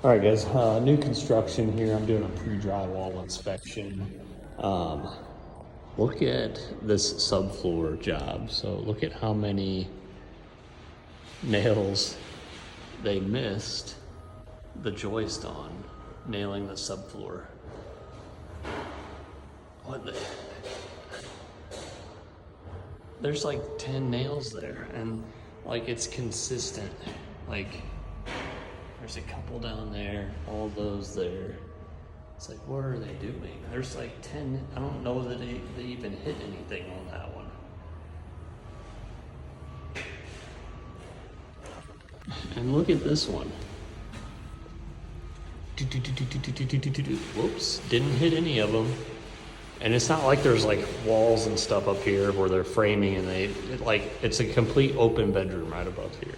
All right, guys, new construction here. I'm doing a pre-drywall inspection. Look at this subfloor job. So look at how many nails they missed the joist on, nailing the subfloor. What the? There's like 10 nails there, and like it's consistent. Like there's a couple down there, all those there. It's like, what are they doing? There's like 10, I don't know that they even hit anything on that one. And look at this one. Whoops, didn't hit any of them. And it's not like there's like walls and stuff up here where they're framing and it's a complete open bedroom right above here.